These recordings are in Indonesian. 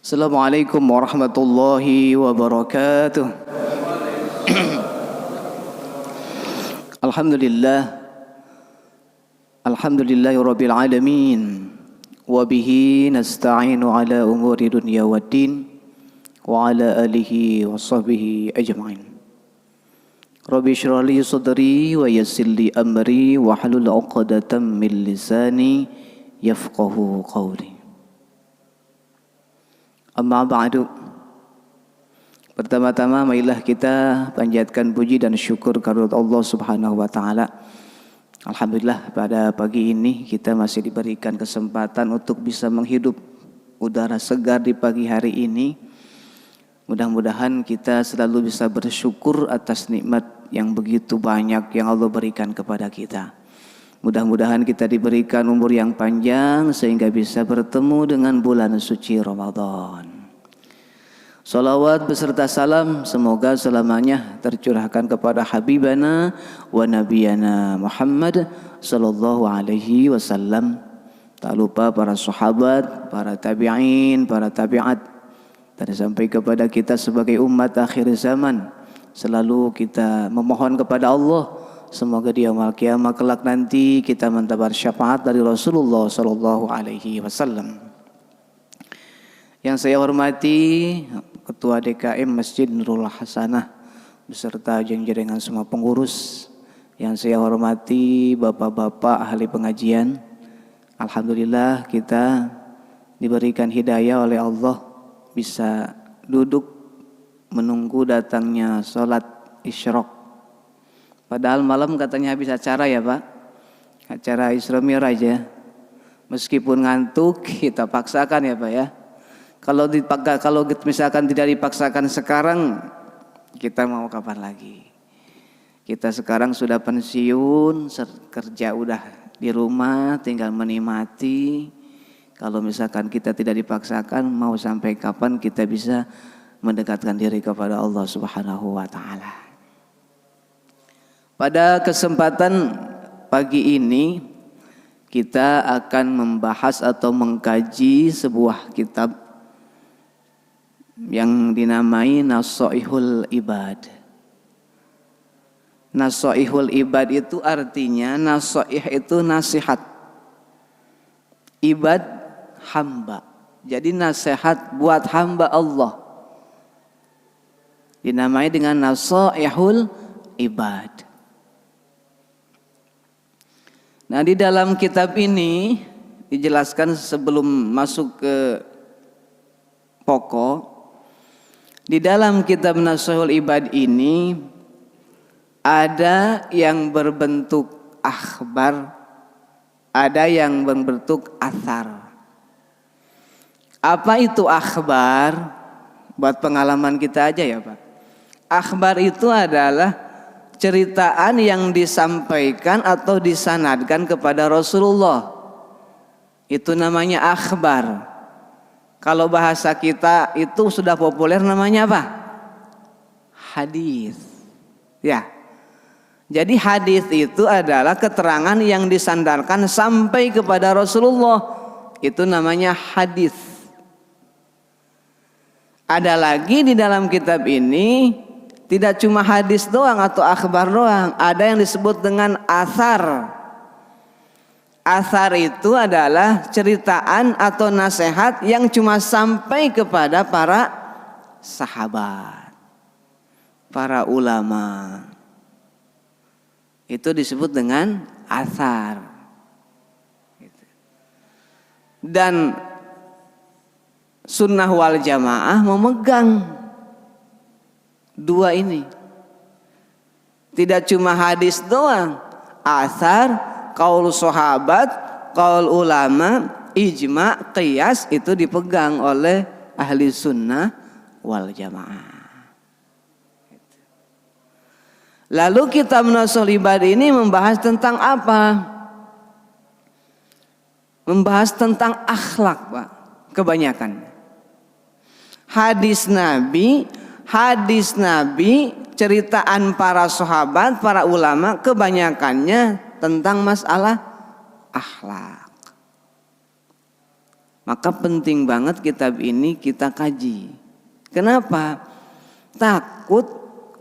Assalamualaikum warahmatullahi wabarakatuh. Alhamdulillah. Alhamdulillahirabbil alamin. Wa bihi nasta'inu ala umuri dunya waddin wa ala alihi wa sahbihi ajma'in. Rabbi shrah li sadri wa yassir li amri wa hlul 'uqdatam min lisani yafqahu qawli. Amma ba'du. Pertama-tama marilah kita panjatkan puji dan syukur kehadirat Allah Subhanahu wa taala. Alhamdulillah pada pagi ini kita masih diberikan kesempatan untuk bisa menghirup udara segar di pagi hari ini. Mudah-mudahan kita selalu bisa bersyukur atas nikmat yang begitu banyak yang Allah berikan kepada kita. Mudah-mudahan kita diberikan umur yang panjang sehingga bisa bertemu dengan bulan suci Ramadan. Salawat beserta salam semoga selamanya tercurahkan kepada Habibana wa Nabiyana Muhammad sallallahu alaihi wasallam. Tak lupa para sahabat, para tabi'in, para tabi'at, dan sampai kepada kita sebagai umat akhir zaman. Selalu kita memohon kepada Allah, semoga di yaumul qiyamah kelak nanti kita mendapat syafaat dari Rasulullah sallallahu alaihi wasallam. Yang saya hormati Ketua DKM Masjid Nurul Hasanah beserta jajaran semua pengurus. Yang saya hormati bapak-bapak ahli pengajian. Alhamdulillah kita diberikan hidayah oleh Allah bisa duduk menunggu datangnya salat isyraq. Padahal malam katanya habis acara ya Pak, acara Isra Mi'raj ya. Meskipun ngantuk kita paksakan ya Pak ya. Kalau misalkan tidak dipaksakan sekarang, kita mau kapan lagi? Kita sekarang sudah pensiun, kerja udah di rumah, tinggal menikmati. Kalau misalkan kita tidak dipaksakan, mau sampai kapan kita bisa mendekatkan diri kepada Allah Subhanahu wa taala? Pada kesempatan pagi ini kita akan membahas atau mengkaji sebuah kitab yang dinamai Nasaihul Ibad. Nasaihul Ibad itu artinya nasaih itu nasihat, ibad hamba. Jadi nasihat buat hamba Allah. Dinamai dengan Nasaihul Ibad. Nah, di dalam kitab ini dijelaskan sebelum masuk ke pokok. Di dalam kitab Nasaihul Ibad ini ada yang berbentuk akhbar, ada yang berbentuk athar. Apa itu akhbar? Buat pengalaman kita aja ya Pak. Akhbar itu adalah ceritaan yang disampaikan atau disanadkan kepada Rasulullah. Itu namanya akhbar. Kalau bahasa kita itu sudah populer namanya apa? Hadis. Ya. Jadi hadis itu adalah keterangan yang disandarkan sampai kepada Rasulullah. Itu namanya hadis. Ada lagi di dalam kitab ini tidak cuma hadis doang atau akhbar doang, ada yang disebut dengan athar. Athar itu adalah ceritaan atau nasihat yang cuma sampai kepada para sahabat, para ulama. Itu disebut dengan athar. Dan sunnah wal jamaah memegang dua ini. Tidak cuma hadis doang, athar, qaul sahabat, qaul ulama, ijma, qiyas itu dipegang oleh ahli sunnah wal jamaah. Lalu kitab Nasaihul Ibad ini membahas tentang apa? Membahas tentang akhlak Pak, kebanyakan. Hadis Nabi, ceritaan para sahabat, para ulama kebanyakannya tentang masalah akhlak. Maka penting banget kitab ini kita kaji. Kenapa? Takut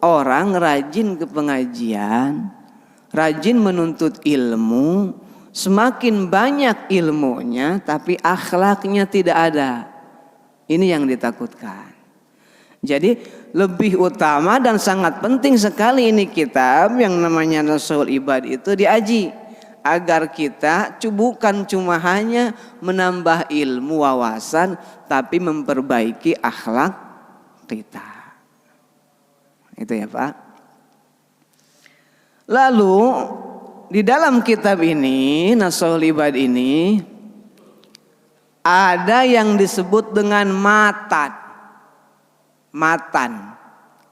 orang rajin ke pengajian, rajin menuntut ilmu, semakin banyak ilmunya tapi akhlaknya tidak ada. Ini yang ditakutkan. Jadi lebih utama dan sangat penting sekali ini kitab yang namanya Nashul Ibad itu diaji, agar kita bukan cuma hanya menambah ilmu wawasan tapi memperbaiki akhlak kita. Itu ya Pak. Lalu di dalam kitab ini Nashul Ibad ini ada yang disebut dengan matan. Matan.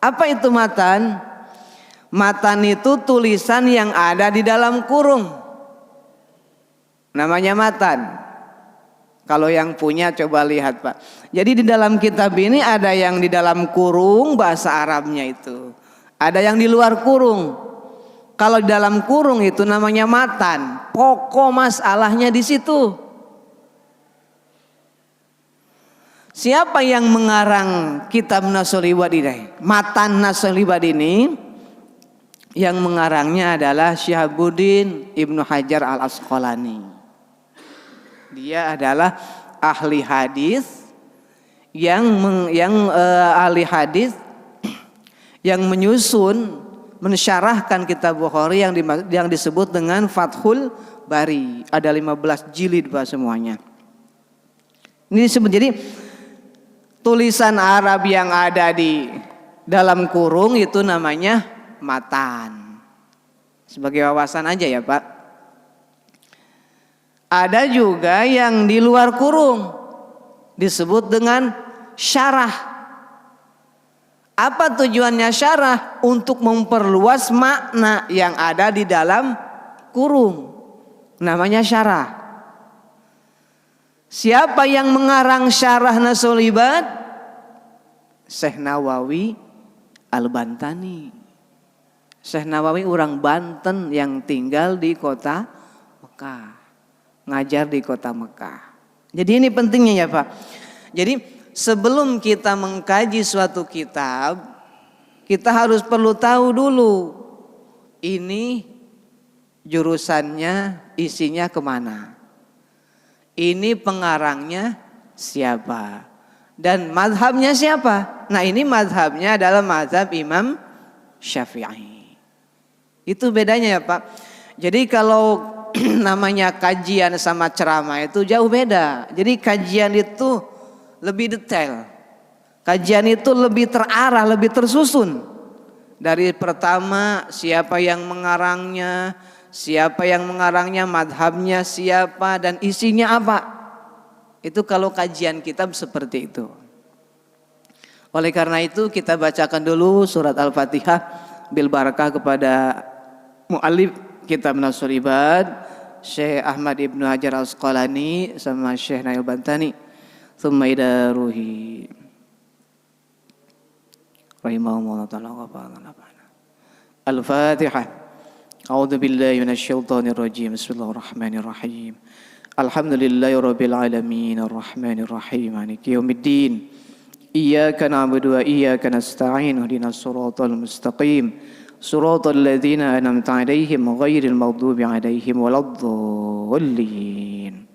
Apa itu matan? Matan itu tulisan yang ada di dalam kurung. Namanya matan. Kalau yang punya coba lihat Pak. Jadi di dalam kitab ini ada yang di dalam kurung bahasa Arabnya itu. Ada yang di luar kurung. Kalau di dalam kurung itu namanya matan. Pokok masalahnya di situ. Siapa yang mengarang kitab Nashul Ibad ini? Matan Nashul Ibad ini yang mengarangnya adalah Syihabuddin Ibnu Hajar Al-Asqalani. Dia adalah ahli hadis yang menyusun, mensyarahkan kitab Bukhari yang disebut dengan Fathul Bari. Ada 15 jilid Pak semuanya. Ini disebut jadi tulisan Arab yang ada di dalam kurung itu namanya matan. Sebagai wawasan aja ya Pak. Ada juga yang di luar kurung disebut dengan syarah. Apa tujuannya syarah? Untuk memperluas makna yang ada di dalam kurung. Namanya syarah. Siapa yang mengarang syarah Nashul Ibad? Syekh Nawawi Al-Bantani. Syekh Nawawi orang Banten yang tinggal di kota Mekah. Ngajar di kota Mekah. Jadi ini pentingnya ya Pak. Jadi sebelum kita mengkaji suatu kitab, kita harus perlu tahu dulu ini jurusannya isinya kemana. Ini pengarangnya siapa dan mazhabnya siapa? Nah ini mazhabnya adalah mazhab Imam Syafi'i. Itu bedanya ya Pak. Jadi kalau namanya kajian sama ceramah itu jauh beda. Jadi kajian itu lebih detail. Kajian itu lebih terarah, lebih tersusun. Dari pertama siapa yang mengarangnya, madhabnya siapa, dan isinya apa. Itu kalau kajian kitab seperti itu. Oleh karena itu kita bacakan dulu surat Al-Fatihah bil barakah kepada mu'allif kitab Nashul Ibad, Syekh Ahmad Ibnu Hajar Al-Asqalani sama Syekh Nail Bantani. Tsumma ila ruhi rahimahumullah ta'ala wa Al-Fatihah. A'udzu billahi minasyaitonir rajim. Bismillahirrahmanirrahim. Alhamdulillahirabbil alamin arrahmanir rahim maliki yaumiddin. Iyyaka na'budu wa iyyaka nasta'in ihdinas siratal mustaqim. Siratal ladzina an'amta 'alaihim ghairil maghdubi 'alaihim waladdallin.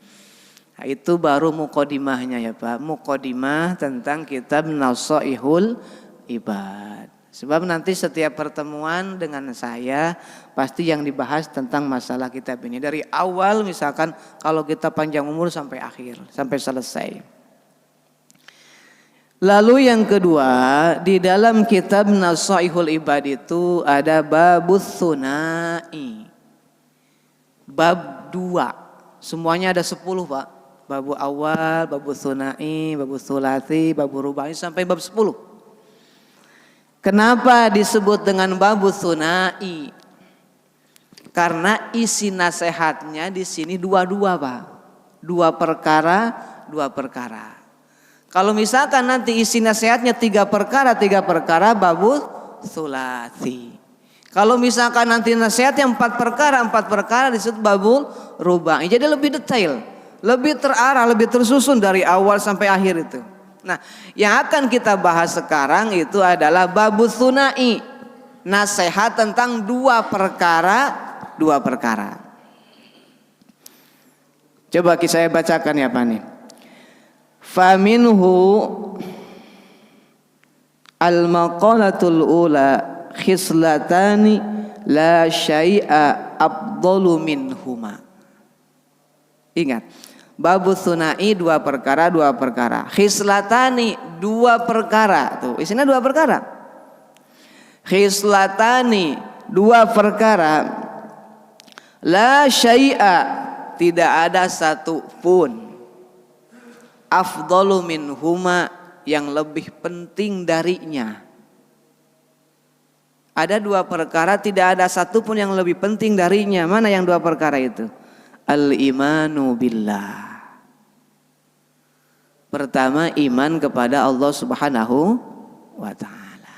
Nah, itu baru mukadimahnya ya Pak. Mukadimah tentang kitab Nashul Ibad. Sebab nanti setiap pertemuan dengan saya pasti yang dibahas tentang masalah kitab ini. Dari awal misalkan kalau kita panjang umur sampai akhir, sampai selesai. Lalu yang kedua, di dalam kitab Nashul Ibad itu ada babus sunai. Bab 2. Semuanya ada 10 Pak. Babu awal, babu sunai, babu sulasi, babu rubai sampai bab 10. Kenapa disebut dengan babu sunai? Karena isi nasihatnya di sini dua-dua Pak. Dua perkara. Kalau misalkan nanti isi nasihatnya 3 perkara babu sulasi. Kalau misalkan nanti nasihatnya 4 perkara disebut babu rubai. Jadi lebih detail. lebih terarah, lebih tersusun dari awal sampai akhir itu. Nah, yang akan kita bahas sekarang itu adalah babus tsunai, nasihat tentang dua perkara. Coba saya bacakan ya Pak nih. Faminhu al-maqalatul ula khislatani la syai'a afdalu minhuma. Ingat, babus tsunai dua perkara. Khislatani dua perkara. Tuh, isinya dua perkara. Khislatani dua perkara. La syai'a tidak ada satu pun afdalu minhuma yang lebih penting darinya. Ada dua perkara tidak ada satu pun yang lebih penting darinya. Mana yang dua perkara itu? Al-imanu billah. Pertama, iman kepada Allah Subhanahu wa ta'ala.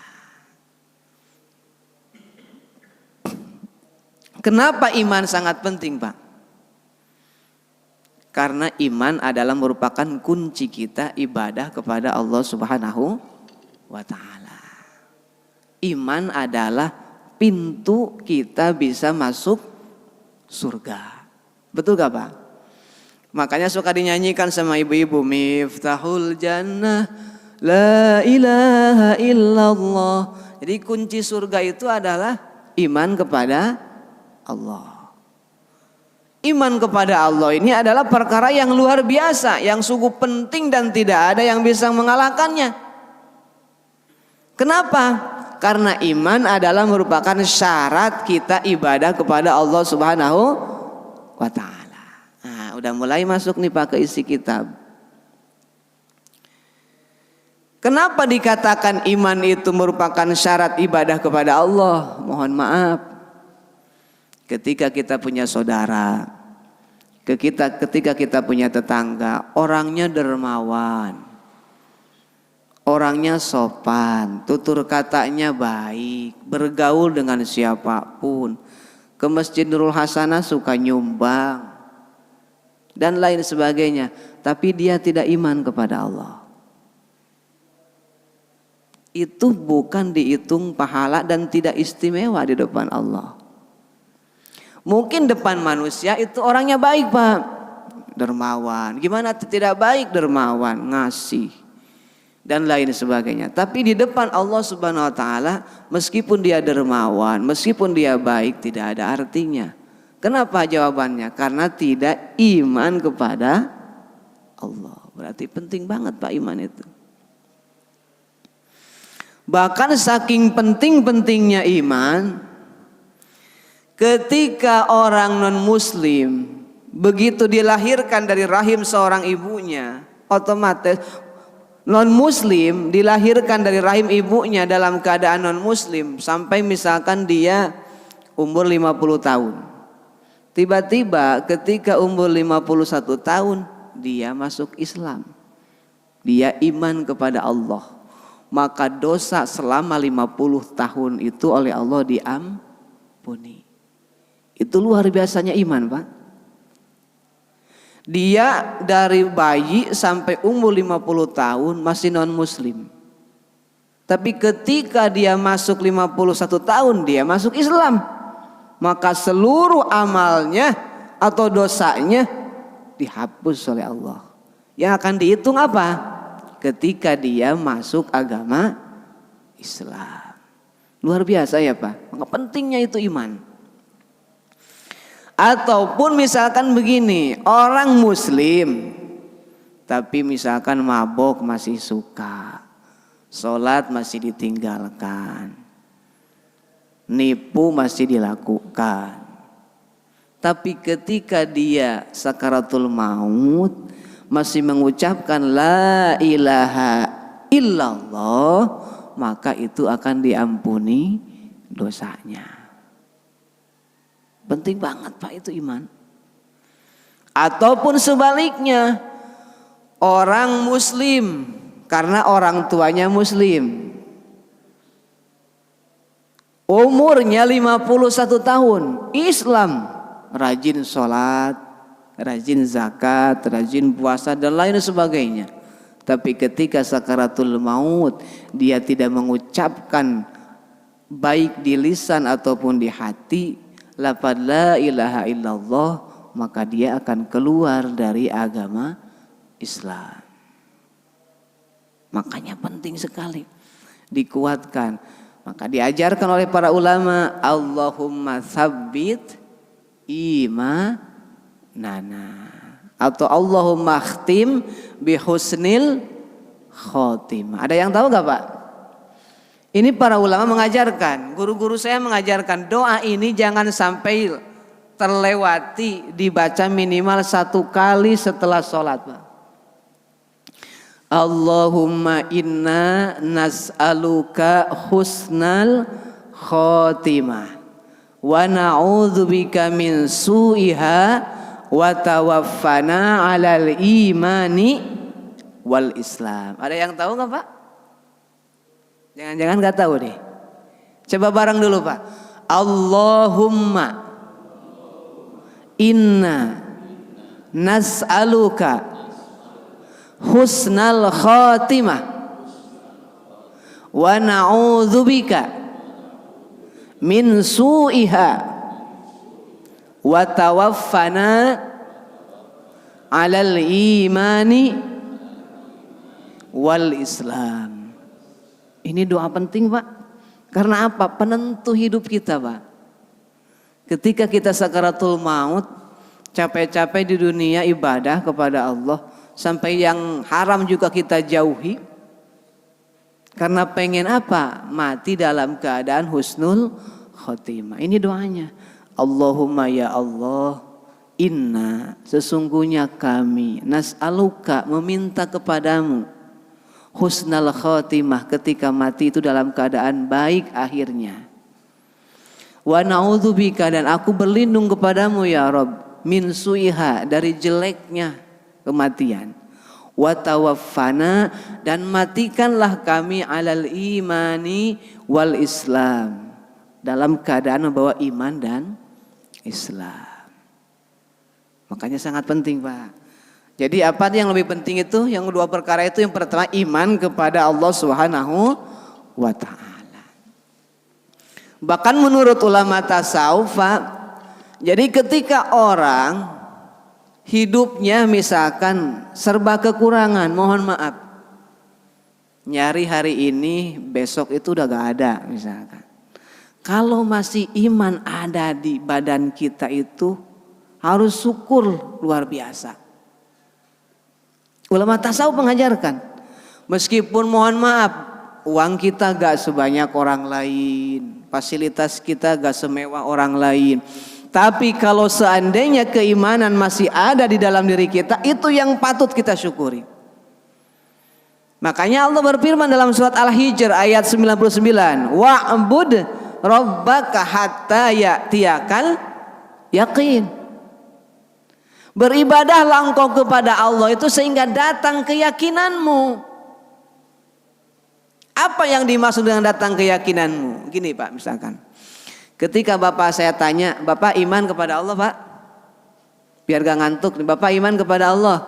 Kenapa iman sangat penting, Pak? Karena iman adalah merupakan kunci kita ibadah kepada Allah Subhanahu wa ta'ala. Iman adalah pintu kita bisa masuk surga. Betul gak Pak? Makanya suka dinyanyikan sama ibu-ibu, Miftahul Jannah La ilaha illallah. Jadi kunci surga itu adalah iman kepada Allah. Iman kepada Allah ini adalah perkara yang luar biasa, yang sungguh penting dan tidak ada yang bisa mengalahkannya. Kenapa? Karena iman adalah merupakan syarat kita ibadah kepada Allah Subhanahu wa ta'ala. Nah, udah mulai masuk nih Pak ke isi kitab. Kenapa dikatakan iman itu merupakan syarat ibadah kepada Allah? Mohon maaf. Ketika kita punya saudara, ketika kita punya tetangga, orangnya dermawan, orangnya sopan, tutur katanya baik, bergaul dengan siapapun, ke Masjid Nurul Hasanah suka nyumbang, dan lain sebagainya, tapi dia tidak iman kepada Allah. Itu bukan dihitung pahala dan tidak istimewa di depan Allah. Mungkin depan manusia itu orangnya baik Pak, dermawan. Gimana tidak baik? Dermawan, ngasih dan lain sebagainya. Tapi di depan Allah Subhanahu wa ta'ala, meskipun dia dermawan, meskipun dia baik, tidak ada artinya. Kenapa jawabannya? Karena tidak iman kepada Allah. Berarti penting banget Pak iman itu. Bahkan saking penting-pentingnya iman, ketika orang non-muslim begitu dilahirkan dari rahim seorang ibunya, otomatis non-muslim dilahirkan dari rahim ibunya dalam keadaan non-muslim sampai misalkan dia umur 50 tahun. Tiba-tiba ketika umur 51 tahun dia masuk Islam. Dia iman kepada Allah. Maka dosa selama 50 tahun itu oleh Allah diampuni. Itu luar biasanya iman Pak. Dia dari bayi sampai umur 50 tahun masih non muslim. Tapi ketika dia masuk 51 tahun dia masuk Islam. Maka seluruh amalnya atau dosanya dihapus oleh Allah. Yang akan dihitung apa? Ketika dia masuk agama Islam. Luar biasa ya Pak. Maka pentingnya itu iman. Ataupun misalkan begini, orang muslim tapi misalkan mabok masih suka, sholat masih ditinggalkan, nipu masih dilakukan. Tapi ketika dia sakaratul maut masih mengucapkan la ilaha illallah, maka itu akan diampuni dosanya. Penting banget Pak itu iman. Ataupun sebaliknya, orang muslim karena orang tuanya muslim, umurnya 51 tahun, Islam, rajin sholat, rajin zakat, rajin puasa dan lain sebagainya. Tapi ketika sakaratul maut dia tidak mengucapkan baik di lisan ataupun di hati lafaz la ilaha illallah, maka dia akan keluar dari agama Islam. Makanya penting sekali dikuatkan. Maka diajarkan oleh para ulama, Allahumma tsabbit imanana, atau Allahumma khtim bi husnil khotimah. Ada yang tahu gak Pak? Ini para ulama mengajarkan, guru-guru saya mengajarkan doa ini jangan sampai terlewati, dibaca minimal 1 kali setelah sholat Pak. Allahumma inna nas'aluka husnal khotimah wa na'udzubika min su'iha wa tawaffana 'alal imani wal Islam. Ada yang tahu enggak Pak? Jangan-jangan enggak tahu deh. Coba bareng dulu Pak. Allahumma inna nas'aluka husnal khatimah wa na'udzubika min su'iha wa tawaffana 'alal imani wal Islam. Ini doa penting Pak. Karena apa? Penentu hidup kita Pak. Ketika kita sakaratul maut, capek-capek di dunia ibadah kepada Allah, sampai yang haram juga kita jauhi. Karena pengen apa? Mati dalam keadaan husnul khotimah. Ini doanya. Allahumma ya Allah, inna sesungguhnya kami nas'aluka meminta kepadamu husnal khotimah, ketika mati itu dalam keadaan baik akhirnya. Wa na'udzubika, dan aku berlindung kepadamu ya Rabb min su'iha, dari jeleknya kematian. Wa tawaffana, dan matikanlah kami 'alal imani wal Islam, dalam keadaan membawa iman dan Islam. Makanya sangat penting Pak. Jadi apa yang lebih penting itu? Yang 2 perkara itu. Yang pertama iman kepada Allah Subhanahu wa ta'ala. Bahkan menurut ulama tasawuf, jadi ketika orang hidupnya misalkan serba kekurangan, mohon maaf, nyari hari ini besok itu udah gak ada misalkan. Kalau masih iman ada di badan kita itu harus syukur luar biasa. Ulama tasawuf mengajarkan, meskipun mohon maaf uang kita gak sebanyak orang lain, fasilitas kita gak semewah orang lain, tapi kalau seandainya keimanan masih ada di dalam diri kita, itu yang patut kita syukuri. Makanya Allah berfirman dalam surat Al-Hijr ayat 99, wa'bud rabbaka hatta ya'tiyakal yaqin. Beribadahlah engkau kepada Allah itu sehingga datang keyakinanmu. Apa yang dimaksud dengan datang keyakinanmu? Gini Pak, misalkan ketika bapak saya tanya, bapak iman kepada Allah Pak? Biar gak ngantuk, bapak iman kepada Allah,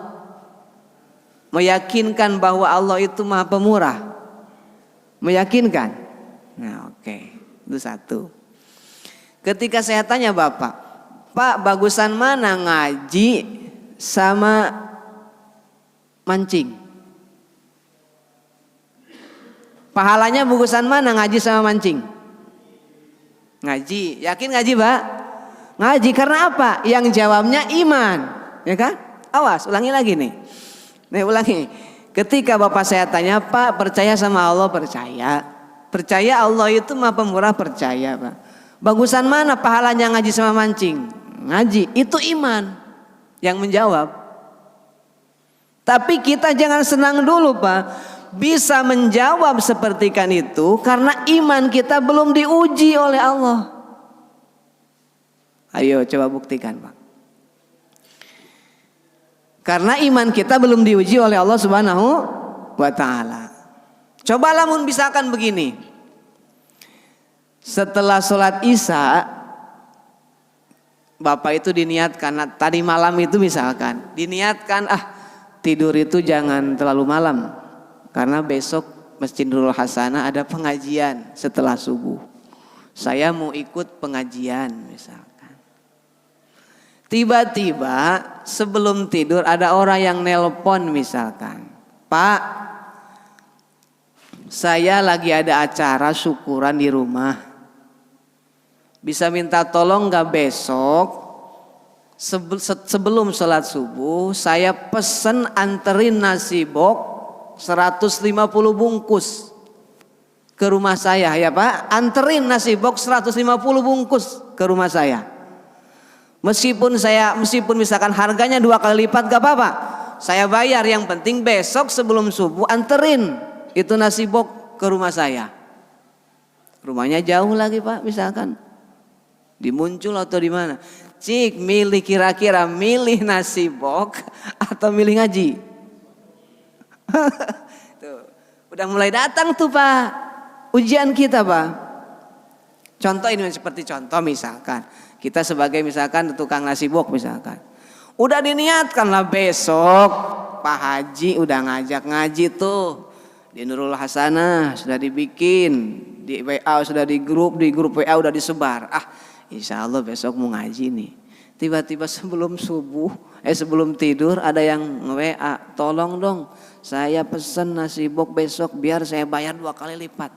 meyakinkan bahwa Allah itu maha pemurah, meyakinkan. Nah oke, itu satu. Ketika saya tanya bapak, Pak bagusan mana ngaji sama mancing? Pahalanya bagusan mana ngaji sama mancing? Ngaji. Yakin ngaji Pak? Ngaji. Karena apa? Yang jawabnya iman, ya kan? Awas, ulangi lagi nih. Nih ulangi. Ketika bapak saya tanya, Pak percaya sama Allah? Percaya. Percaya Allah itu maha pemurah? Percaya Pak. Bagusan mana pahalanya ngaji sama mancing? Ngaji. Itu iman yang menjawab. Tapi kita jangan senang dulu Pak. Bisa menjawab seperti kan itu karena iman kita belum diuji oleh Allah. Ayo coba buktikan Pak. Karena iman kita belum diuji oleh Allah Subhanahu wa ta'ala. Cobalah misalkan begini. Setelah sholat Isya Bapak itu diniatkan tadi malam itu misalkan diniatkan tidur itu jangan terlalu malam karena besok Masjid Nurul Hasanah ada pengajian setelah subuh. Saya mau ikut pengajian misalkan. Tiba-tiba sebelum tidur ada orang yang nelpon misalkan, Pak, saya lagi ada acara syukuran di rumah. Bisa minta tolong gak besok sebelum sholat subuh saya pesen anterin nasi bok 150 bungkus ke rumah saya ya Pak. Anterin nasi bok 150 bungkus ke rumah saya. Meskipun misalkan harganya 2 kali lipat gak apa-apa. Saya bayar, yang penting besok sebelum subuh anterin itu nasi bok ke rumah saya. Rumahnya jauh lagi Pak misalkan. Di Muncul atau di mana? Cik, milih kira-kira milih nasi bok atau milih ngaji? Tuh, udah mulai datang tuh Pak ujian kita Pak. Contoh ini seperti contoh misalkan kita sebagai misalkan tukang nasi bok misalkan. Udah diniatkan lah besok Pak Haji udah ngajak ngaji tuh di Nurul Hasanah, sudah dibikin di WA, sudah di grup WA udah disebar. Insya Allah besok mau ngaji nih. Tiba-tiba sebelum tidur ada yang nge-WA, tolong dong saya pesen nasi bok besok biar saya bayar 2 kali lipat.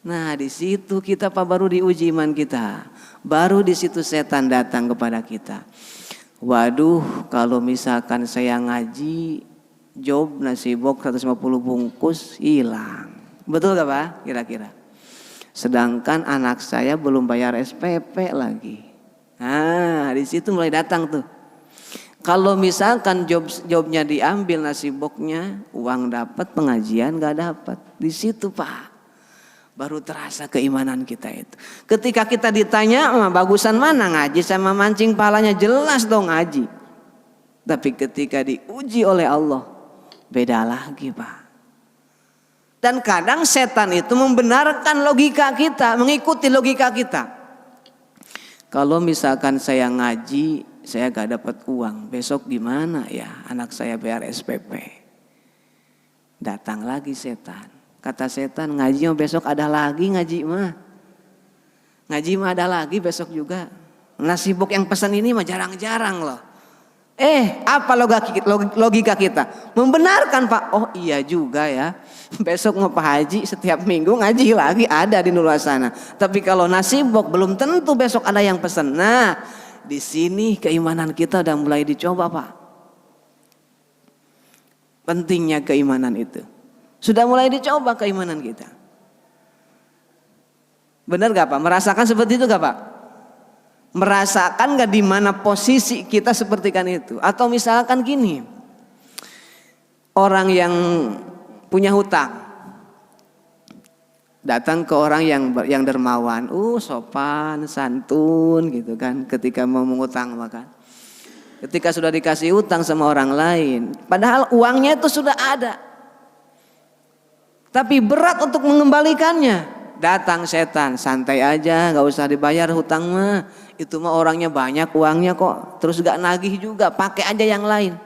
Nah di situ kita Pak baru diuji iman kita. Baru di situ setan datang kepada kita. Waduh, kalau misalkan saya ngaji job nasi bok 150 bungkus hilang. Betul gak Pak kira-kira? Sedangkan anak saya belum bayar SPP lagi. Nah, di situ mulai datang tuh. Kalau misalkan jobnya diambil nasi boknya, uang dapat, pengajian gak dapat. Di situ Pak, baru terasa keimanan kita itu. Ketika kita ditanya, bagusan mana ngaji sama mancing palanya, jelas dong ngaji. Tapi ketika diuji oleh Allah, beda lagi Pak. Dan kadang setan itu membenarkan logika kita, mengikuti logika kita. Kalau misalkan saya ngaji, saya gak dapat uang, besok gimana ya anak saya bayar SPP? Datang lagi setan. Kata setan, ngaji besok ada lagi ngaji mah. Ngaji mah ada lagi besok juga. Nasi bok yang pesan ini mah jarang-jarang loh. Apa logika kita? Membenarkan Pak. Oh iya juga ya. Besok mau Pak Haji setiap minggu ngaji lagi ada di Nurul Hasanah. Tapi kalau nasi bok belum tentu besok ada yang pesan. Nah, di sini keimanan kita udah mulai dicoba Pak. Pentingnya keimanan itu. Sudah mulai dicoba keimanan kita. Benar gak Pak? Merasakan seperti itu gak Pak? Merasakan gak di mana posisi kita seperti kan itu? Atau misalkan gini, orang yang punya hutang datang ke orang yang dermawan, sopan, santun gitu kan, ketika mau mengutang makan. Ketika sudah dikasih hutang sama orang lain, padahal uangnya itu sudah ada, tapi berat untuk mengembalikannya. Datang setan, santai aja, gak usah dibayar hutang mah. Itu mah orangnya banyak uangnya kok, terus gak nagih juga, pakai aja yang lain.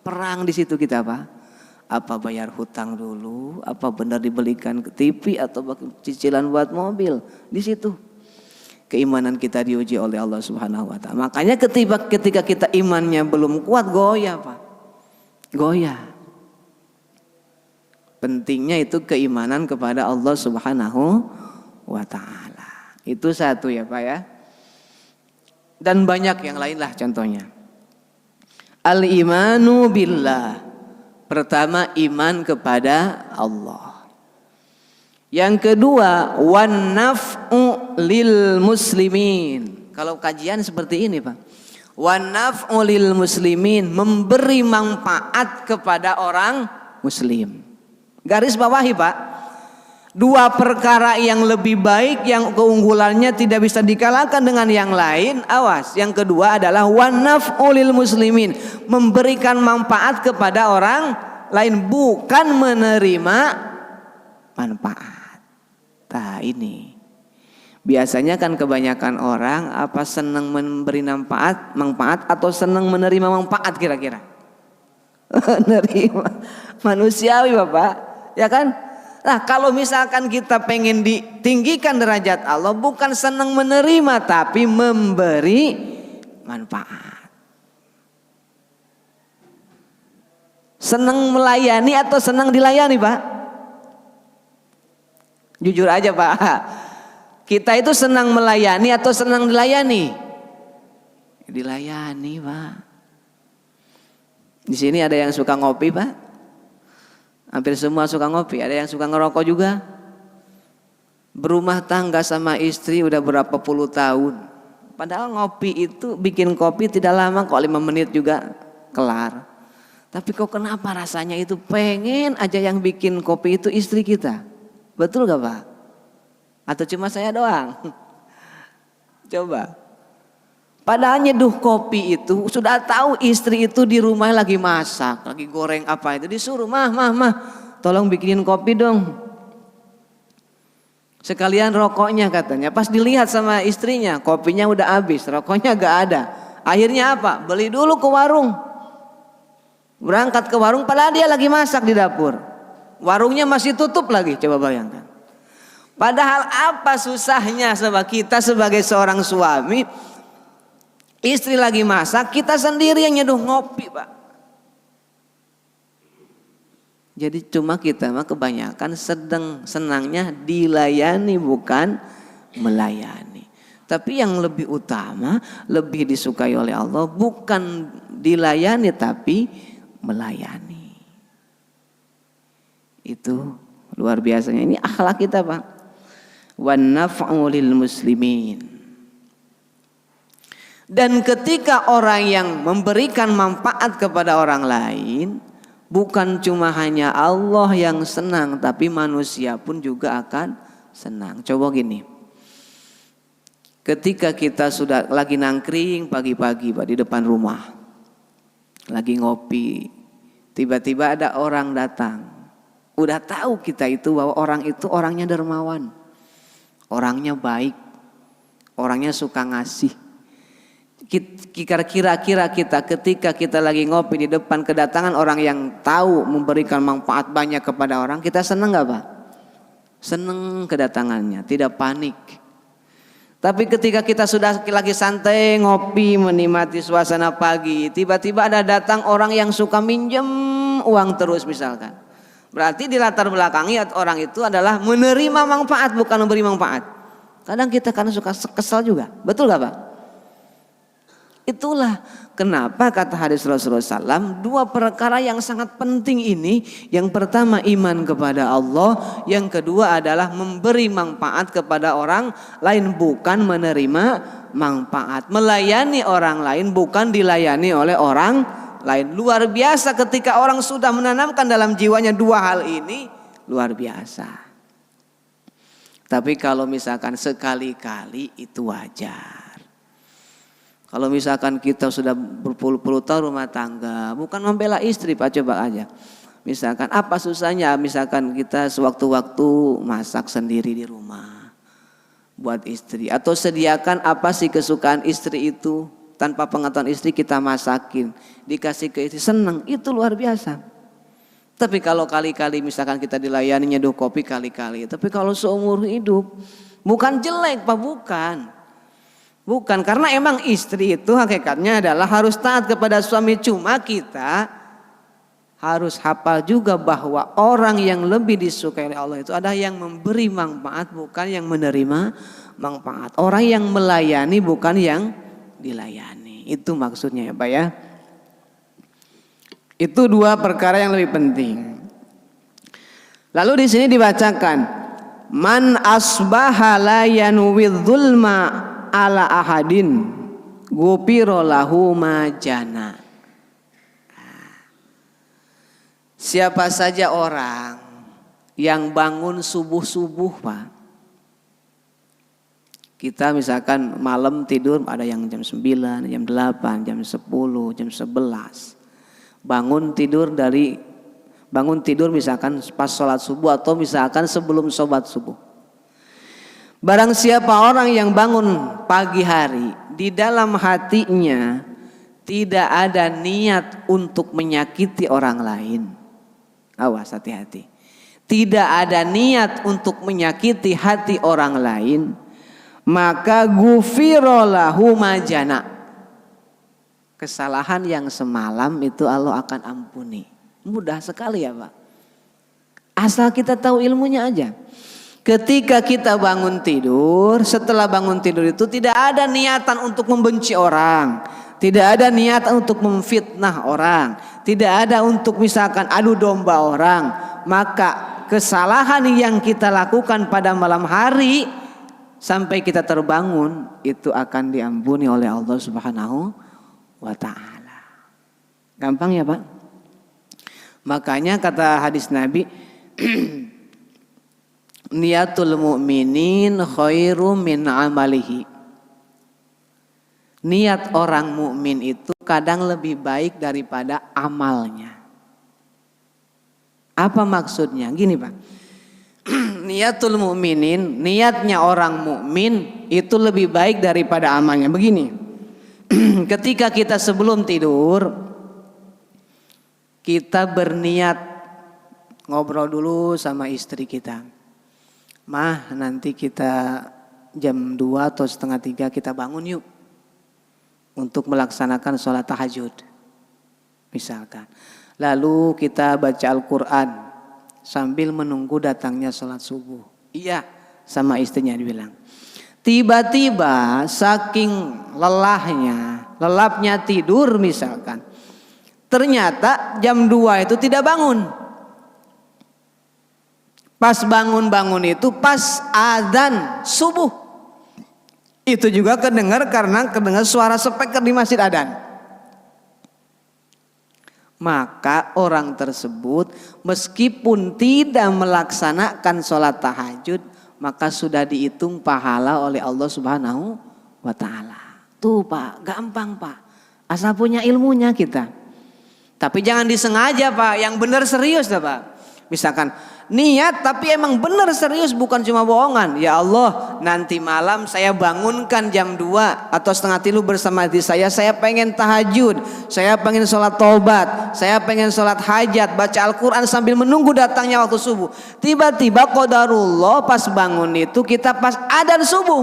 Perang di situ kita Pak. Apa bayar hutang dulu, apa benar dibelikan ke TV atau cicilan buat mobil. Di situ keimanan kita diuji oleh Allah Subhanahu wa taala. Makanya ketika kita imannya belum kuat, goyah Pak. Goyah. Pentingnya itu keimanan kepada Allah Subhanahu wa taala. Itu satu ya Pak ya. Dan banyak yang lain lah contohnya. Al-imanu billah. Pertama iman kepada Allah. Yang kedua wan naf'u lil muslimin. Kalau kajian seperti ini Pak. Wan naf'u lil muslimin, memberi manfaat kepada orang muslim. Garis bawahi Pak, 2 perkara yang lebih baik yang keunggulannya tidak bisa dikalahkan dengan yang lain. Awas, yang kedua adalah wan naf'u lil muslimin, memberikan manfaat kepada orang lain, bukan menerima manfaat. Nah ini Biasanya kan kebanyakan orang apa senang memberi manfaat atau senang menerima manfaat kira-kira? Menerima, manusiawi Bapak, ya kan? Nah kalau misalkan kita pengen ditinggikan derajat Allah, bukan senang menerima tapi memberi manfaat. Senang melayani atau senang dilayani Pak? Jujur aja Pak, kita itu senang melayani atau senang dilayani? Dilayani Pak. Di sini ada yang suka ngopi Pak? Hampir semua suka ngopi. Ada yang suka ngerokok juga? Berumah tangga sama istri udah berapa puluh tahun. Padahal ngopi itu, bikin kopi tidak lama kok, 5 menit juga kelar. Tapi kok kenapa rasanya itu pengen aja yang bikin kopi itu istri kita? Betul gak Pak? Atau cuma saya doang? Coba. Padahal nyeduh kopi itu sudah tahu istri itu di rumah lagi masak, lagi goreng apa itu, disuruh mah tolong bikinin kopi dong. Sekalian rokoknya katanya. Pas dilihat sama istrinya, kopinya udah habis, rokoknya gak ada. Akhirnya apa? Beli dulu ke warung. Berangkat ke warung padahal dia lagi masak di dapur. Warungnya masih tutup lagi, coba bayangkan. Padahal apa susahnya kita sebagai seorang suami, istri lagi masak, kita sendiri yang nyeduh ngopi Pak. Jadi cuma kita mah kebanyakan senangnya dilayani bukan melayani. Tapi yang lebih utama, lebih disukai oleh Allah bukan dilayani tapi melayani. Itu luar biasanya. Ini akhlak kita Pak. Wan naf'u lil muslimin. Dan ketika orang yang memberikan manfaat kepada orang lain, bukan cuma hanya Allah yang senang, tapi manusia pun juga akan senang. Coba gini, ketika kita sudah lagi nangkring pagi-pagi Pak di depan rumah, lagi ngopi, tiba-tiba ada orang datang. Udah tahu kita itu bahwa orang itu orangnya dermawan, orangnya baik, orangnya suka ngasih. Kira-kira kita ketika kita lagi ngopi di depan kedatangan orang yang tahu memberikan manfaat banyak kepada orang, kita senang gak Pak? Senang kedatangannya, tidak panik. Tapi ketika kita sudah lagi santai ngopi menikmati suasana pagi, tiba-tiba ada datang orang yang suka minjem uang terus misalkan. Berarti di latar belakangi orang itu adalah menerima manfaat bukan memberi manfaat. Kadang kita karena suka kesal juga, betul gak Pak? Itulah kenapa kata hadis Rasulullah SAW, 2 perkara yang sangat penting ini. Yang pertama iman kepada Allah, yang kedua adalah memberi manfaat kepada orang lain bukan menerima manfaat. Melayani orang lain bukan dilayani oleh orang lain. Luar biasa ketika orang sudah menanamkan dalam jiwanya 2 hal ini, luar biasa. Tapi kalau misalkan sekali-kali itu wajar. Kalau misalkan kita sudah berpuluh-puluh tahun rumah tangga, bukan membela istri Pak, coba aja. Misalkan apa susahnya, misalkan kita sewaktu-waktu masak sendiri di rumah buat istri. Atau sediakan apa sih kesukaan istri itu, tanpa pengetahuan istri kita masakin, dikasih ke istri, senang, itu luar biasa. Tapi kalau kali-kali misalkan kita dilayani nyeduh kopi kali-kali, tapi kalau seumur hidup, bukan jelek Pak, Bukan, karena emang istri itu hakikatnya adalah harus taat kepada suami. Cuma kita harus hafal juga bahwa orang yang lebih disukai oleh Allah itu ada yang memberi manfaat bukan yang menerima manfaat. Orang yang melayani bukan yang dilayani. Itu maksudnya ya Pak ya. Itu 2 perkara yang lebih penting. Lalu di sini dibacakan, man asbaha la yanwi dzulma ala ahadin ghufira lahu ma jana. Siapa saja orang yang bangun subuh-subuh Pak. Kita misalkan malam tidur ada yang jam 9, jam 8, jam 10, jam 11. Bangun tidur misalkan pas sholat subuh atau misalkan sebelum sholat subuh. Barang siapa orang yang bangun pagi hari, di dalam hatinya tidak ada niat untuk menyakiti orang lain. Awas, hati-hati. Tidak ada niat untuk menyakiti hati orang lain, maka ghufira lahu ma jana. Kesalahan yang semalam itu Allah akan ampuni. Mudah sekali ya Pak. Asal kita tahu ilmunya aja. Ketika kita bangun tidur, setelah bangun tidur itu tidak ada niatan untuk membenci orang, tidak ada niatan untuk memfitnah orang, tidak ada untuk misalkan adu domba orang. Maka kesalahan yang kita lakukan pada malam hari sampai kita terbangun itu akan diampuni oleh Allah Subhanahu wa ta'ala. Gampang ya Pak? Makanya kata hadis Nabi, niatul mu'minin khairu min amalihi. Niat orang mukmin itu kadang lebih baik daripada amalnya. Apa maksudnya? Gini Pak. Niatul mu'minin, niatnya orang mukmin itu lebih baik daripada amalnya. Begini. Ketika kita sebelum tidur, kita berniat ngobrol dulu sama istri kita. Mah, nanti kita jam 2 atau setengah 3 kita bangun yuk untuk melaksanakan sholat tahajud misalkan. Lalu kita baca Al-Quran sambil menunggu datangnya sholat subuh. Iya, sama istrinya dibilang. Tiba-tiba saking lelapnya tidur misalkan, ternyata jam 2 itu tidak bangun. Pas bangun itu pas adzan subuh. Itu juga kedengar karena kedengar suara speaker di masjid adzan. Maka orang tersebut meskipun tidak melaksanakan sholat tahajud, maka sudah dihitung pahala oleh Allah Subhanahu wa ta'ala. Tuh Pak, gampang Pak. Asal punya ilmunya kita. Tapi jangan disengaja Pak, yang benar serius dah Pak. Misalkan niat tapi emang benar serius, bukan cuma bohongan. Ya Allah, nanti malam saya bangunkan jam 2 atau setengah 3 bersama istri saya pengen tahajud, saya pengen sholat taubat, saya pengen sholat hajat, baca Al-Quran sambil menunggu datangnya waktu subuh. Tiba-tiba qadarullah pas bangun itu kita pas adzan subuh.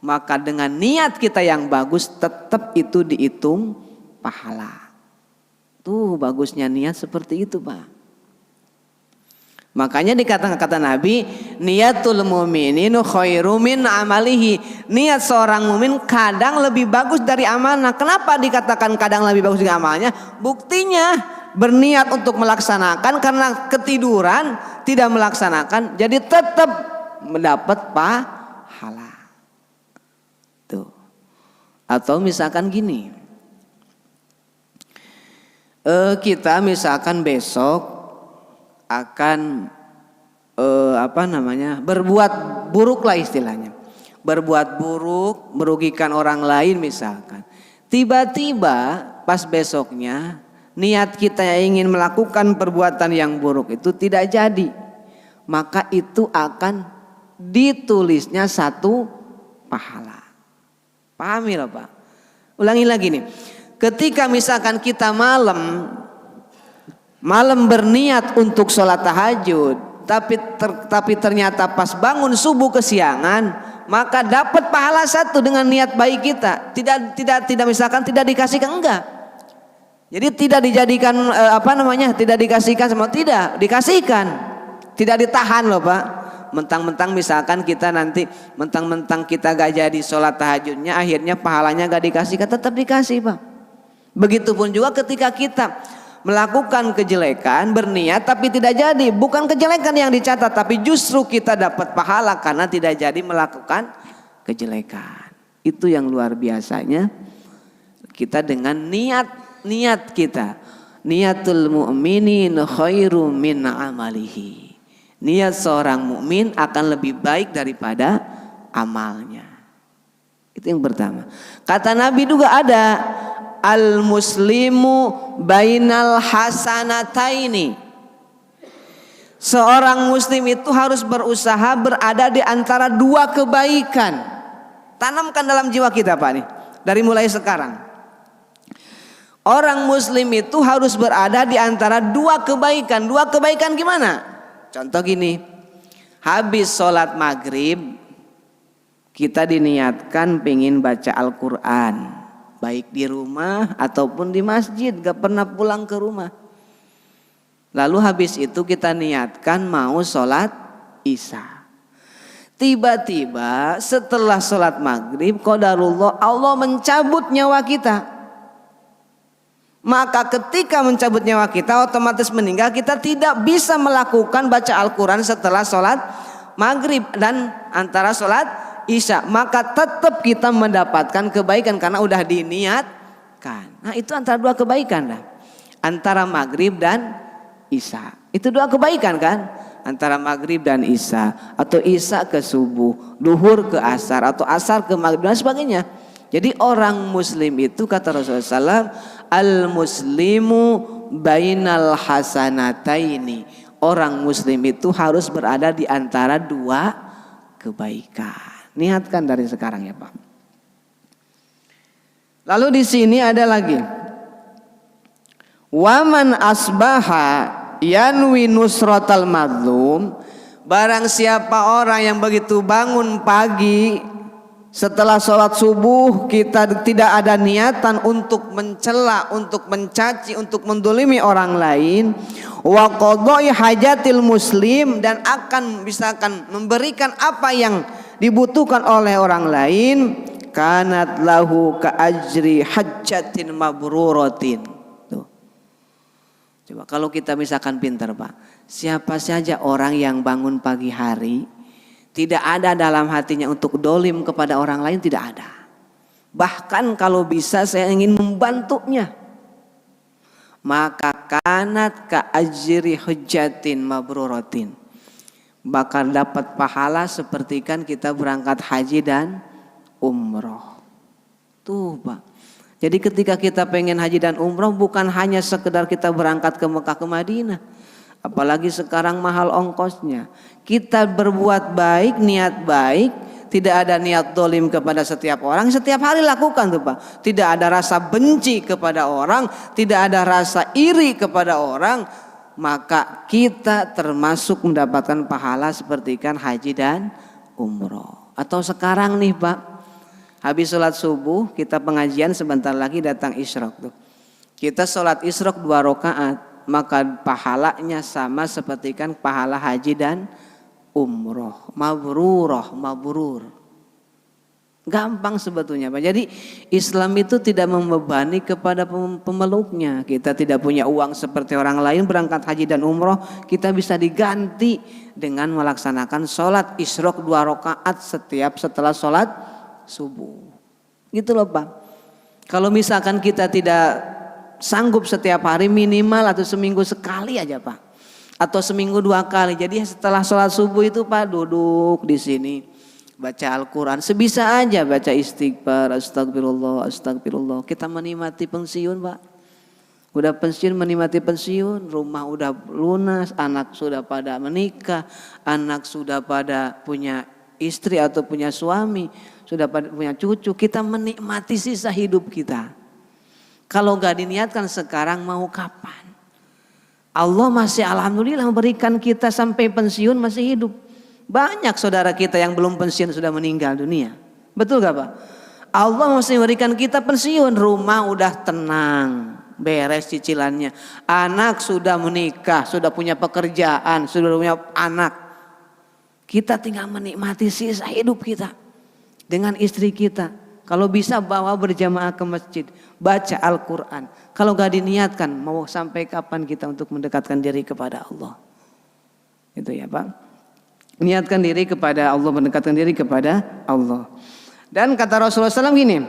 Maka dengan niat kita yang bagus tetap itu dihitung pahala. Tuh bagusnya niat seperti itu Pak. Makanya dikatakan kata Nabi, niatul mu'mininu khairu min amalihi. Niat seorang mukmin kadang lebih bagus dari amalnya. Kenapa dikatakan kadang lebih bagus dari amalnya? Buktinya berniat untuk melaksanakan karena ketiduran tidak melaksanakan, jadi tetap mendapat pahala. Tuh. Atau misalkan gini, kita misalkan besok akan berbuat buruk lah istilahnya, berbuat buruk, merugikan orang lain misalkan. Tiba-tiba pas besoknya niat kita ingin melakukan perbuatan yang buruk itu tidak jadi, maka itu akan ditulisnya satu pahala. Pahami lah Pak? Ulangi lagi nih, ketika misalkan kita malam berniat untuk sholat tahajud, tapi ternyata pas bangun subuh kesiangan, maka dapat pahala satu dengan niat baik kita. Tidak misalkan tidak dikasihkan, enggak. Jadi tidak dijadikan tidak dikasihkan sama, tidak dikasihkan, tidak ditahan loh Pak. Mentang-mentang misalkan kita nanti mentang-mentang kita gak jadi sholat tahajudnya, akhirnya pahalanya gak dikasihkan, tetap dikasih Pak. Begitupun juga ketika kita melakukan kejelekan, berniat tapi tidak jadi, bukan kejelekan yang dicatat, tapi justru kita dapat pahala karena tidak jadi melakukan kejelekan. Itu yang luar biasanya kita dengan niat kita. Niatul mu'minin khairu min amalihi. Niat seorang mukmin akan lebih baik daripada amalnya. Itu yang pertama. Kata Nabi juga ada, al muslimu bainal hasanataini. Seorang muslim itu harus berusaha berada di antara dua kebaikan. Tanamkan dalam jiwa kita Pak nih, dari mulai sekarang. Orang muslim itu harus berada di antara dua kebaikan. Dua kebaikan gimana? Contoh gini, habis sholat maghrib kita diniatkan pengen baca Al-Quran, baik di rumah ataupun di masjid, gak pernah pulang ke rumah. Lalu habis itu kita niatkan mau sholat isya. Tiba-tiba setelah sholat maghrib, qadarullah Allah mencabut nyawa kita. Maka ketika mencabut nyawa kita otomatis meninggal, kita tidak bisa melakukan baca Al-Quran setelah sholat maghrib dan antara sholat isya. Maka tetap kita mendapatkan kebaikan karena udah diniatkan. Nah itu antara dua kebaikan lah. Antara maghrib dan isya. Itu dua kebaikan kan? Antara maghrib dan isya. Atau isya ke subuh, duhur ke asar, atau asar ke maghrib dan sebagainya. Jadi orang muslim itu kata Rasulullah SAW, al-muslimu bainal hasanataini. Orang muslim itu harus berada di antara dua kebaikan. Niatkan dari sekarang ya Pak. Lalu di sini ada lagi. Waman asbaha yanwi nusratal mazlum. Barang siapa orang yang begitu bangun pagi setelah sholat subuh kita tidak ada niatan untuk mencela, untuk mencaci, untuk mendolimi orang lain, wa qadai hajatil muslim, dan akan misalkan memberikan apa yang dibutuhkan oleh orang lain, kanat lahu ka ajri hajjatin mabruratin. Tuh. Coba kalau kita misalkan pintar Pak, siapa saja orang yang bangun pagi hari tidak ada dalam hatinya untuk dolim kepada orang lain, tidak ada. Bahkan kalau bisa saya ingin membantunya. Maka kanat ka ajri hujjatin mabruratin. Bakal dapat pahala seperti kan kita berangkat haji dan umroh. Tuh Pak. Jadi ketika kita pengen haji dan umroh bukan hanya sekedar kita berangkat ke Mekah ke Madinah. Apalagi sekarang mahal ongkosnya. Kita berbuat baik, niat baik, tidak ada niat dolim kepada setiap orang. Setiap hari lakukan tuh Pak. Tidak ada rasa benci kepada orang, tidak ada rasa iri kepada orang. Maka kita termasuk mendapatkan pahala seperti kan haji dan umroh. Atau sekarang nih Pak, habis sholat subuh kita pengajian, sebentar lagi datang isyraq tuh. Kita sholat isyraq 2 rakaat. Maka pahalanya sama seperti kan pahala haji dan umroh. Mabrur. Gampang sebetulnya Pak. Jadi Islam itu tidak membebani kepada pemeluknya. Kita tidak punya uang seperti orang lain berangkat haji dan umroh. Kita bisa diganti dengan melaksanakan sholat isyraq 2 rakaat setiap setelah sholat subuh. Gitu loh Pak. Kalau misalkan kita tidak sanggup setiap hari, minimal atau seminggu sekali aja Pak, atau seminggu 2 kali. Jadi setelah sholat subuh itu Pak duduk di sini baca Al-Quran, sebisa aja baca istighfar, astagfirullah, astagfirullah. Kita menikmati pensiun Pak, udah pensiun menikmati pensiun, rumah udah lunas, anak sudah pada menikah, anak sudah pada punya istri atau punya suami, sudah pada punya cucu. Kita menikmati sisa hidup kita. Kalau gak diniatkan sekarang mau kapan? Allah masih alhamdulillah memberikan kita sampai pensiun masih hidup. Banyak saudara kita yang belum pensiun sudah meninggal dunia. Betul gak Pak? Allah masih memberikan kita pensiun, rumah udah tenang, beres cicilannya. Anak sudah menikah, sudah punya pekerjaan, sudah punya anak. Kita tinggal menikmati sisa hidup kita dengan istri kita. Kalau bisa bawa berjamaah ke masjid, baca Al-Quran. Kalau gak diniatkan, mau sampai kapan kita untuk mendekatkan diri kepada Allah? Itu ya Pak. Niatkan diri kepada Allah, mendekatkan diri kepada Allah. Dan kata Rasulullah SAW gini,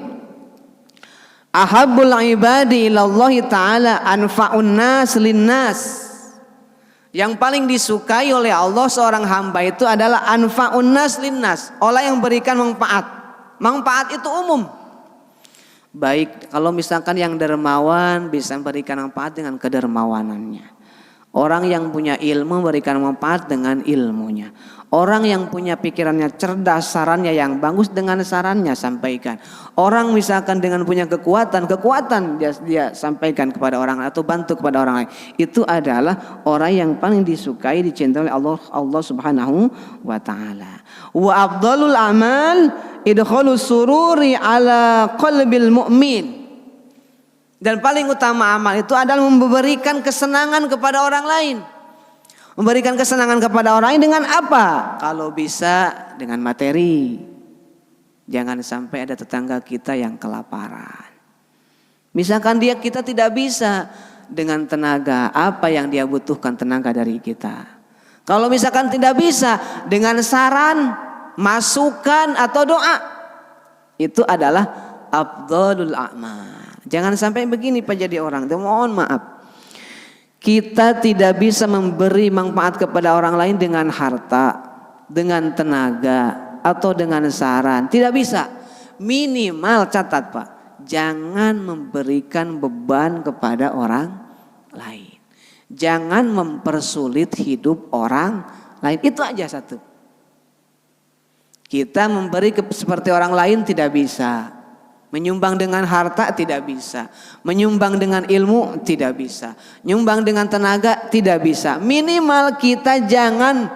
ahabbul ibadi ilallahi ta'ala anfa'un nas linnas. Yang paling disukai oleh Allah seorang hamba itu adalah anfa'un nas linnas, orang yang berikan manfaat. Manfaat itu umum. Baik kalau misalkan yang dermawan bisa memberikan manfaat dengan kedermawanannya. Orang yang punya ilmu memberikan manfaat dengan ilmunya. Orang yang punya pikirannya cerdas, sarannya yang bagus dengan sarannya sampaikan. Orang misalkan dengan punya kekuatan dia sampaikan kepada orang atau bantu kepada orang lain. Itu adalah orang yang paling disukai, dicintai oleh Allah Subhanahu wa taala. Wa afdalul amal idkhalus sururi ala qalbil mu'min. Dan paling utama amal itu adalah memberikan kesenangan kepada orang lain. Memberikan kesenangan kepada orang lain dengan apa? Kalau bisa dengan materi. Jangan sampai ada tetangga kita yang kelaparan. Misalkan kita tidak bisa dengan tenaga, apa yang dia butuhkan tenaga dari kita. Kalau misalkan tidak bisa dengan saran, masukan atau doa. Itu adalah afdhalul a'mal. Jangan sampai begini Pak jadi orang. Mohon maaf. Kita tidak bisa memberi manfaat kepada orang lain dengan harta, dengan tenaga, atau dengan saran. Tidak bisa. Minimal catat Pak, jangan memberikan beban kepada orang lain. Jangan mempersulit hidup orang lain. Itu aja satu. Kita memberi seperti orang lain tidak bisa. Menyumbang dengan harta tidak bisa. Menyumbang dengan ilmu tidak bisa. Menyumbang dengan tenaga tidak bisa. Minimal kita jangan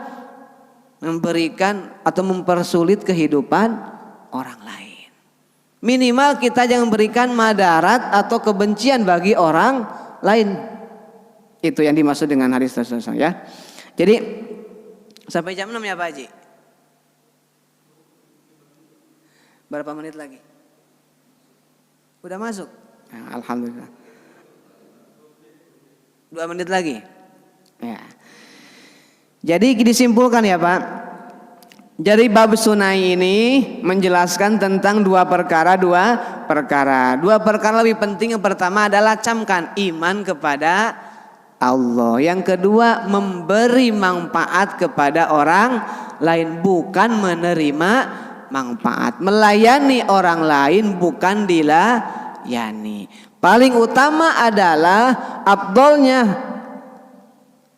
memberikan atau mempersulit kehidupan orang lain. Minimal kita jangan memberikan madarat atau kebencian bagi orang lain. Itu yang dimaksud dengan hadis tersebut ya. Jadi sampai jam 6 ya Pak Haji. Berapa menit lagi? Udah masuk? Nah, alhamdulillah. 2 menit lagi. Ya. Jadi disimpulkan ya Pak. Jadi bab sunai ini menjelaskan tentang dua perkara. Dua perkara lebih penting. Yang pertama adalah camkan iman kepada Allah. Yang kedua memberi manfaat kepada orang lain, bukan menerima manfaat. Melayani orang lain bukan dilayani. Paling utama adalah afdolnya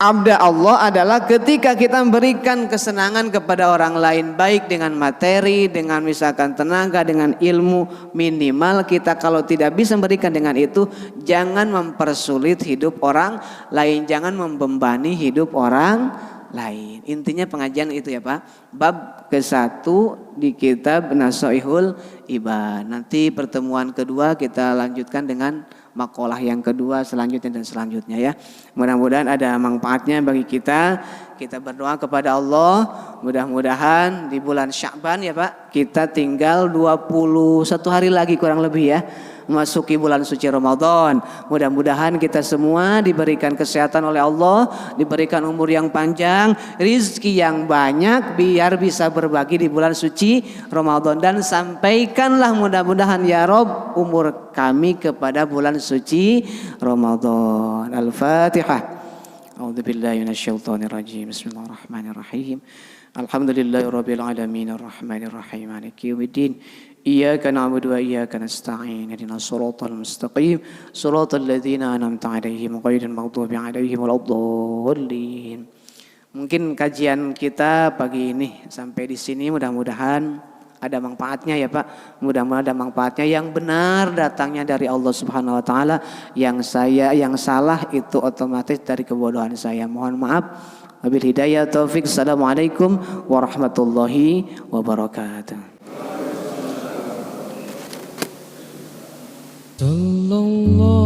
abda Allah adalah ketika kita memberikan kesenangan kepada orang lain, baik dengan materi, dengan misalkan tenaga, dengan ilmu. Minimal kita kalau tidak bisa memberikan dengan itu, jangan mempersulit hidup orang lain, jangan membebani hidup orang lain. Intinya pengajian itu ya Pak. Bab ke-1 di kitab Nasaihul Ibad. Nanti pertemuan kedua kita lanjutkan dengan makalah yang kedua selanjutnya dan selanjutnya ya. Mudah-mudahan ada manfaatnya bagi kita. Kita berdoa kepada Allah, mudah-mudahan di bulan Sya'ban ya Pak, kita tinggal 21 hari lagi kurang lebih ya, memasuki bulan suci Ramadan. Mudah-mudahan kita semua diberikan kesehatan oleh Allah, diberikan umur yang panjang, rizki yang banyak, biar bisa berbagi di bulan suci Ramadan. Dan sampaikanlah mudah-mudahan ya Rob umur kami kepada bulan suci Ramadan. Al-Fatihah. A'udzubillahi minasyaitonirrajim. Bismillahirrahmanirrahim. Alhamdulillahirabbil alamin arrahmanir rahim maliki yaumiddin. Iyyaka na'budu wa iyyaka nasta'in. Ihdinas siratal mustaqim. Siratal ladzina an'amta 'alaihim ghairil maghdubi 'alaihim waladdallin. Mungkin kajian kita pagi ini sampai di sini, mudah-mudahan ada manfaatnya ya Pak. Mudah-mudahan ada manfaatnya, yang benar datangnya dari Allah Subhanahu wa taala, yang salah itu otomatis dari kebodohan saya. Mohon maaf. Wabil hidayah taufik. Assalamualaikum warahmatullahi wabarakatuh. Sallallahu